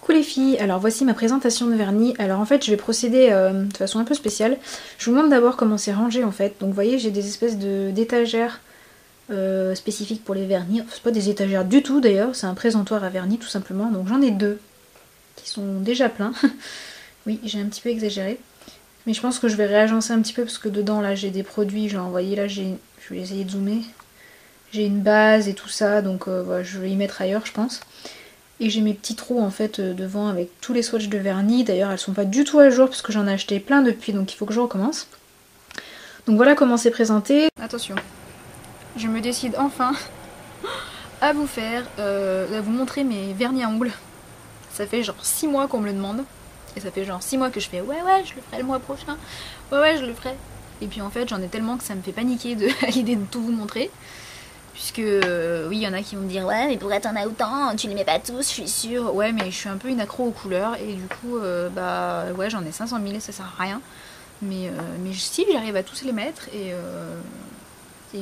Coucou les filles, alors voici ma présentation de vernis. Alors en fait je vais procéder de façon un peu spéciale. Je vous montre d'abord comment c'est rangé en fait. Donc vous voyez j'ai des espèces d'étagères spécifiques pour les vernis. Enfin, c'est pas des étagères du tout d'ailleurs, c'est un présentoir à vernis tout simplement. Donc j'en ai deux qui sont déjà pleins. Oui j'ai un petit peu exagéré. Mais je pense que je vais réagencer un petit peu parce que dedans là j'ai des produits. Genre vous voyez là je vais essayer de zoomer. J'ai une base et tout ça donc voilà, je vais y mettre ailleurs je pense. Et j'ai mes petits trous en fait devant avec tous les swatchs de vernis. D'ailleurs elles sont pas du tout à jour parce que j'en ai acheté plein depuis donc il faut que je recommence. Donc voilà comment c'est présenté. Attention, je me décide enfin à vous à vous montrer mes vernis à ongles. Ça fait genre 6 mois qu'on me le demande. Et ça fait genre 6 mois que je fais ouais je le ferai le mois prochain. Ouais je le ferai. Et puis en fait j'en ai tellement que ça me fait paniquer à l'idée de tout vous montrer. Puisque oui, il y en a qui vont me dire ouais mais pourquoi t'en as autant, tu les mets pas tous, je suis sûre. Ouais mais je suis un peu une accro aux couleurs et du coup bah ouais j'en ai 500 000 et ça sert à rien. Mais si j'arrive à tous les mettre et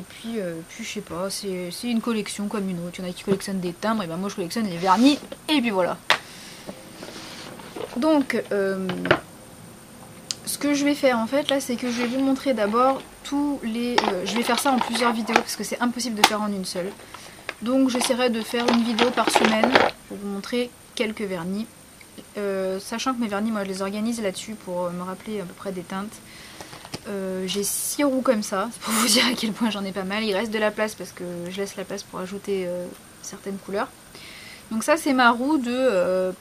puis je sais pas, c'est une collection comme une autre. Il y en a qui collectionnent des timbres et ben moi je collectionne les vernis et puis voilà. Donc ce que je vais faire en fait là c'est que je vais vous montrer d'abord tous les... je vais faire ça en plusieurs vidéos parce que c'est impossible de faire en une seule. Donc j'essaierai de faire une vidéo par semaine pour vous montrer quelques vernis. Sachant que mes vernis moi je les organise là-dessus pour me rappeler à peu près des teintes. J'ai 6 roues comme ça, c'est pour vous dire à quel point j'en ai pas mal. Il reste de la place parce que je laisse la place pour ajouter certaines couleurs. Donc ça c'est ma roue de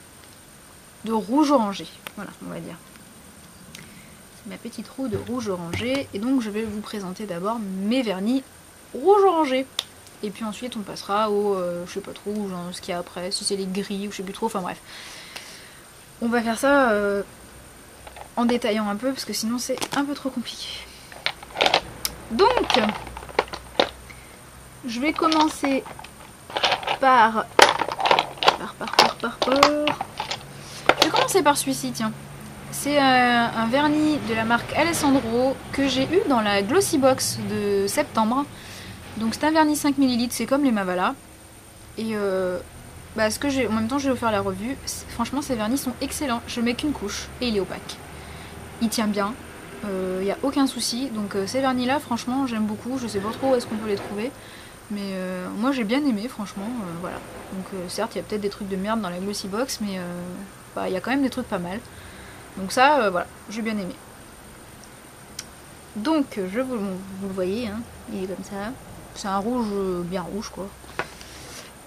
rouge orangé, voilà on va dire. Ma petite roue de rouge orangé et donc je vais vous présenter d'abord mes vernis rouge orangé et puis ensuite on passera au je sais pas trop genre, ce qu'il y a après, si c'est les gris ou je sais plus trop, enfin bref on va faire ça en détaillant un peu parce que sinon c'est un peu trop compliqué. Donc je vais commencer par je vais commencer par celui-ci, tiens. C'est un vernis de la marque Alessandro que j'ai eu dans la Glossy Box de septembre. Donc c'est un vernis 5 ml, c'est comme les Mavala. Et en même temps je vais vous faire la revue. Franchement ces vernis sont excellents, je mets qu'une couche et il est opaque. Il tient bien, il n'y a aucun souci. Donc ces vernis là franchement j'aime beaucoup, je sais pas trop où est-ce qu'on peut les trouver. Mais moi j'ai bien aimé franchement, voilà. Donc certes il y a peut-être des trucs de merde dans la Glossy Box mais il y a quand même des trucs pas mal. Donc ça, voilà, j'ai bien aimé. Donc, vous le voyez, hein, il est comme ça. C'est un rouge, bien rouge, quoi.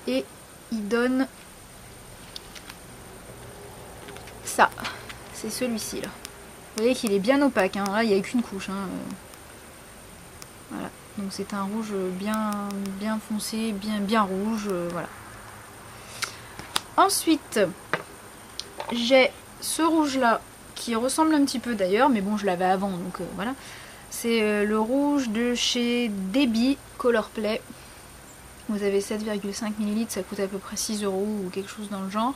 Et il donne ça. C'est celui-ci, là. Vous voyez qu'il est bien opaque, hein. Là, il n'y a qu'une couche. Hein. Voilà. Donc c'est un rouge bien foncé, bien rouge, voilà. Ensuite, j'ai ce rouge-là, qui ressemble un petit peu d'ailleurs, mais bon je l'avais avant donc voilà. C'est le rouge de chez Debbie Colorplay. Vous avez 7,5 ml, ça coûte à peu près 6 € ou quelque chose dans le genre.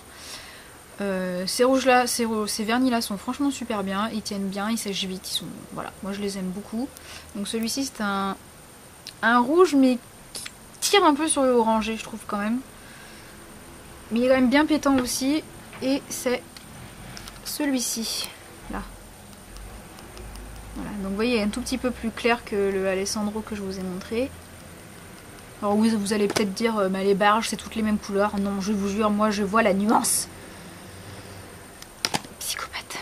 Ces rouges là, ces vernis là sont franchement super bien, ils tiennent bien, ils sèchent vite, ils sont... voilà, moi je les aime beaucoup. Donc celui-ci c'est un rouge mais qui tire un peu sur le orangé je trouve quand même. Mais il est quand même bien pétant aussi et c'est celui-ci là. Voilà, donc vous voyez il est un tout petit peu plus clair que le Alessandro que je vous ai montré. Alors oui vous allez peut-être dire mais les barges c'est toutes les mêmes couleurs. Non je vous jure moi je vois la nuance. Psychopathe.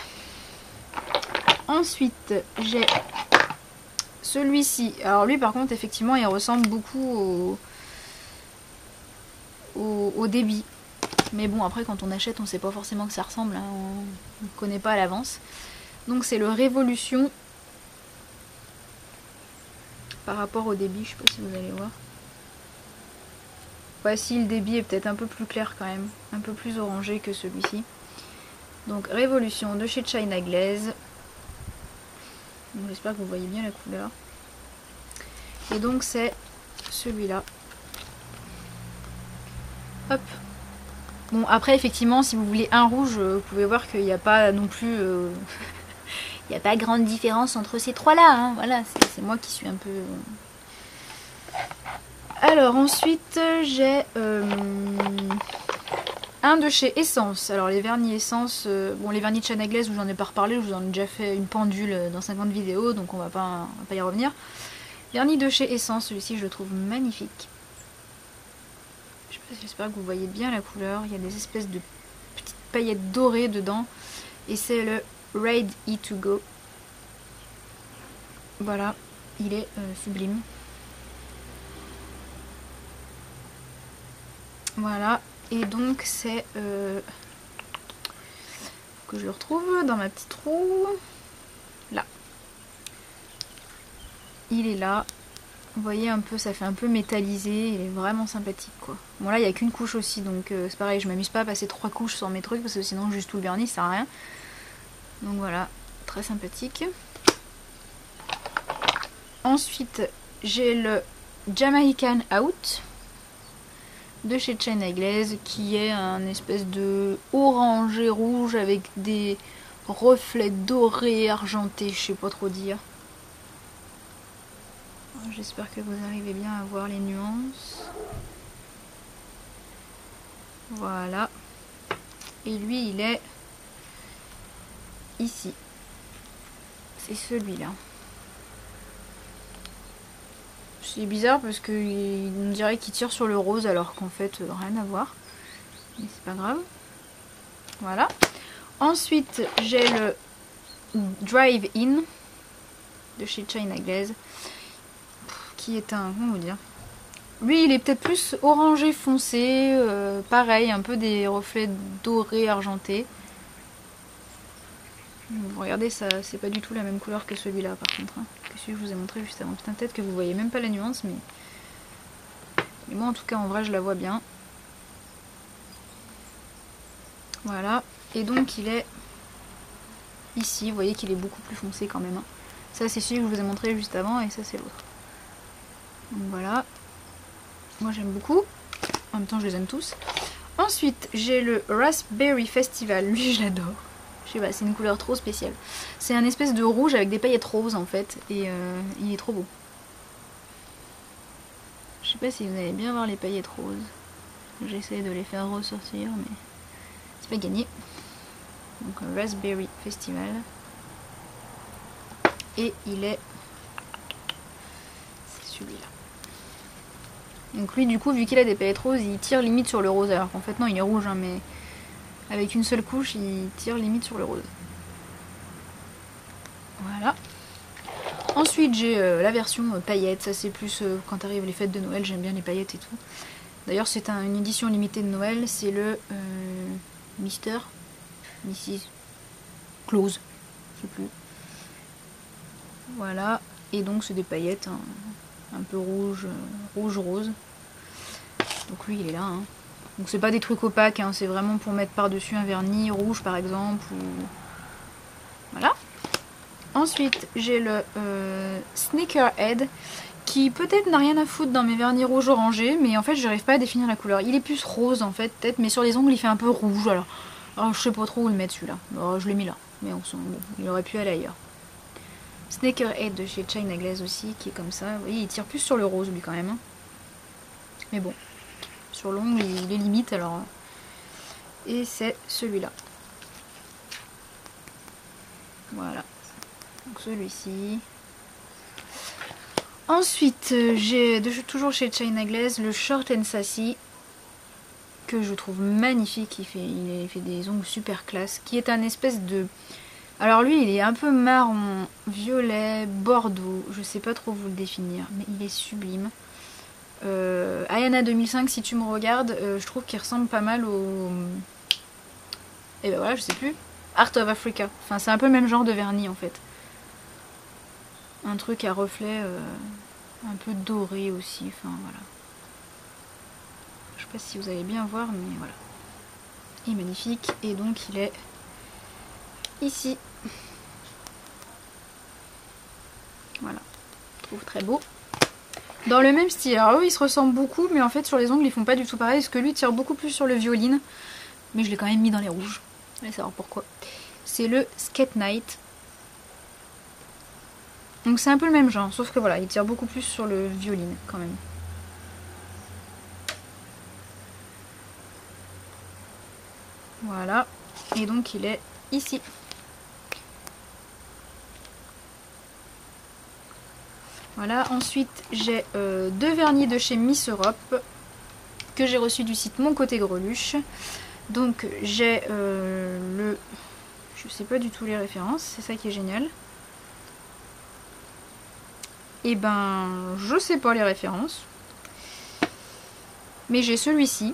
Ensuite j'ai celui-ci. Alors lui par contre effectivement il ressemble beaucoup au débit. Mais bon après quand on achète on sait pas forcément que ça ressemble, hein. On ne connaît pas à l'avance. Donc c'est le Révolution par rapport au débit, je sais pas si vous allez voir. Voici le débit est peut-être un peu plus clair quand même, un peu plus orangé que celui-ci. Donc Révolution de chez China Glaze. J'espère que vous voyez bien la couleur. Et donc c'est celui-là. Hop. Bon après effectivement si vous voulez un rouge, vous pouvez voir qu'il n'y a pas non plus... il n'y a pas grande différence entre ces trois-là, hein. Voilà, c'est moi qui suis un peu... Alors ensuite j'ai un de chez Essence. Alors les vernis Essence, bon les vernis de China Glaze, je vous en ai pas reparlé, je vous en ai déjà fait une pendule dans 50 vidéos, donc on va pas y revenir. Vernis de chez Essence, celui-ci je le trouve magnifique. J'espère que vous voyez bien la couleur, il y a des espèces de petites paillettes dorées dedans, et c'est le Raid E2Go. Voilà, il est sublime. Voilà, et donc c'est... que je le retrouve dans ma petite roue. Là. Il est là. Vous voyez un peu, ça fait un peu métallisé. Il est vraiment sympathique quoi. Bon là il n'y a qu'une couche aussi, donc c'est pareil, je m'amuse pas à passer 3 couches sur mes trucs parce que sinon juste tout le vernis ça sert à rien. Donc voilà, très sympathique. Ensuite j'ai le Jamaican Out de chez China Glaze qui est un espèce de orangé rouge avec des reflets dorés argentés, je sais pas trop dire. J'espère que vous arrivez bien à voir les nuances. Voilà. Et lui il est ici. C'est celui-là. C'est bizarre parce qu'on dirait qu'il tire sur le rose alors qu'en fait rien à voir. Mais c'est pas grave. Voilà. Ensuite j'ai le Drive In de chez China Glaze. Qui est un... comment vous dire? Lui il est peut-être plus orangé foncé. Pareil, un peu des reflets dorés argentés. Regardez, ça c'est pas du tout la même couleur que celui-là par contre. Hein, que celui que je vous ai montré juste avant. Putain, peut-être que vous voyez même pas la nuance, mais moi en tout cas en vrai je la vois bien. Voilà. Et donc il est ici. Vous voyez qu'il est beaucoup plus foncé quand même. Hein. Ça c'est celui que je vous ai montré juste avant et ça c'est l'autre. Donc voilà. Moi j'aime beaucoup. En même temps je les aime tous. Ensuite j'ai le Raspberry Festival. Lui je l'adore. Je sais pas, c'est une couleur trop spéciale. C'est un espèce de rouge avec des paillettes roses en fait. Et il est trop beau. Je sais pas si vous allez bien voir les paillettes roses. J'essaie de les faire ressortir mais c'est pas gagné. Donc un Raspberry Festival. Et il est... c'est celui-là. Donc lui du coup vu qu'il a des paillettes roses il tire limite sur le rose. Alors qu'en fait non il est rouge hein, mais... avec une seule couche, il tire limite sur le rose. Voilà. Ensuite, j'ai la version paillettes. Ça, c'est plus quand arrivent les fêtes de Noël. J'aime bien les paillettes et tout. D'ailleurs, c'est une édition limitée de Noël. C'est le Mrs. Claus. Je sais plus. Voilà. Et donc, c'est des paillettes hein, un peu rouge-rose. Donc lui, il est là. Hein. Donc c'est pas des trucs opaques, hein, c'est vraiment pour mettre par-dessus un vernis rouge par exemple. Ou... voilà. Ensuite j'ai le Sneakerhead qui peut-être n'a rien à foutre dans mes vernis rouges orangés, mais en fait j'arrive pas à définir la couleur. Il est plus rose en fait peut-être, mais sur les ongles il fait un peu rouge. Alors je sais pas trop où le mettre celui-là. Je l'ai mis là, mais bon, il aurait pu aller ailleurs. Sneakerhead de chez China Glaze aussi qui est comme ça. Vous voyez il tire plus sur le rose lui quand même. Hein. Mais bon. Sur l'ongle il est limite alors. Et c'est celui-là. Voilà. Donc celui-ci. Ensuite j'ai toujours chez China Glaze le Short and Sassy que je trouve magnifique. Il fait des ongles super classe. Qui est un espèce de... alors lui il est un peu marron, violet, bordeaux. Je sais pas trop vous le définir. Mais il est sublime. Ayana 2005 si tu me regardes je trouve qu'il ressemble pas mal au... et ben voilà je sais plus. Art of Africa. Enfin c'est un peu le même genre de vernis en fait. Un truc à reflet un peu doré aussi. Enfin voilà. Je sais pas si vous allez bien voir mais voilà. Il est magnifique et donc il est ici. Voilà. Je trouve très beau. Dans le même style. Alors eux ils se ressemblent beaucoup mais en fait sur les ongles ils font pas du tout pareil parce que lui tire beaucoup plus sur le violine. Mais je l'ai quand même mis dans les rouges. Vous allez savoir pourquoi. C'est le Skate Night. Donc c'est un peu le même genre sauf que voilà il tire beaucoup plus sur le violine quand même. Voilà. Et donc il est ici. Voilà, ensuite j'ai 2 vernis de chez Miss Europe que j'ai reçu du site Mon Côté Greluche. Donc j'ai le... Je sais pas du tout les références, c'est ça qui est génial. Et ben, je sais pas les références. Mais j'ai celui-ci,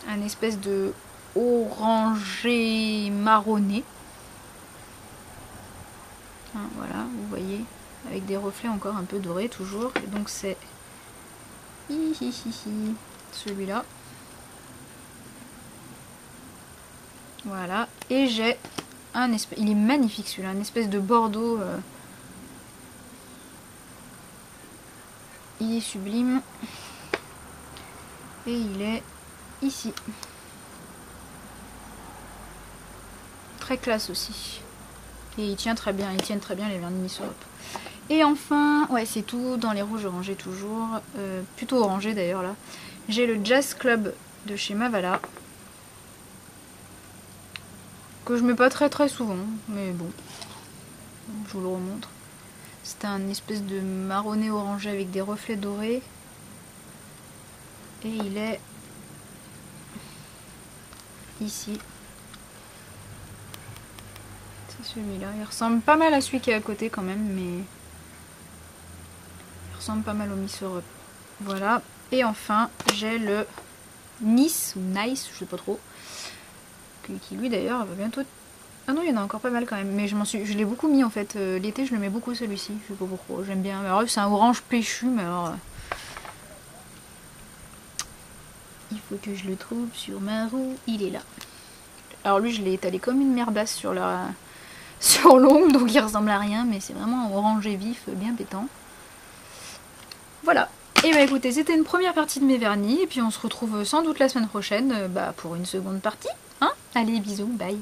un espèce de orangé marronné. Hein, voilà, vous voyez, avec des reflets encore un peu dorés toujours. Et donc c'est celui-là. Voilà, et j'ai un espèce, il est magnifique celui-là, une espèce de bordeaux. Il est sublime. Et il est ici. Très classe aussi. Et il tient très bien, ils tiennent très bien les vernis Miss Europe. Et enfin, ouais c'est tout, dans les rouges orangés toujours, plutôt orangé d'ailleurs là. J'ai le Jazz Club de chez Mavala. Que je mets pas très souvent, mais bon, je vous le remontre. C'est un espèce de marronné orangé avec des reflets dorés. Et il est ici. C'est celui-là. Il ressemble pas mal à celui qui est à côté quand même, mais il ressemble pas mal au Miss Europe. Voilà. Et enfin, j'ai le Nice ou Nice, je sais pas trop. Qui lui d'ailleurs va bientôt... Ah non, il y en a encore pas mal quand même. Mais je l'ai beaucoup mis en fait. L'été, je le mets beaucoup celui-ci. Je sais pas pourquoi. J'aime bien. Alors, c'est un orange péchu, mais alors... Il faut que je le trouve sur ma roue. Il est là. Alors lui, je l'ai étalé comme une merdasse sur l'ombre, donc il ressemble à rien, mais c'est vraiment un orangé vif, bien pétant. Voilà. Et bah écoutez, c'était une première partie de mes vernis, et puis on se retrouve sans doute la semaine prochaine pour une seconde partie. Hein, allez, bisous, bye.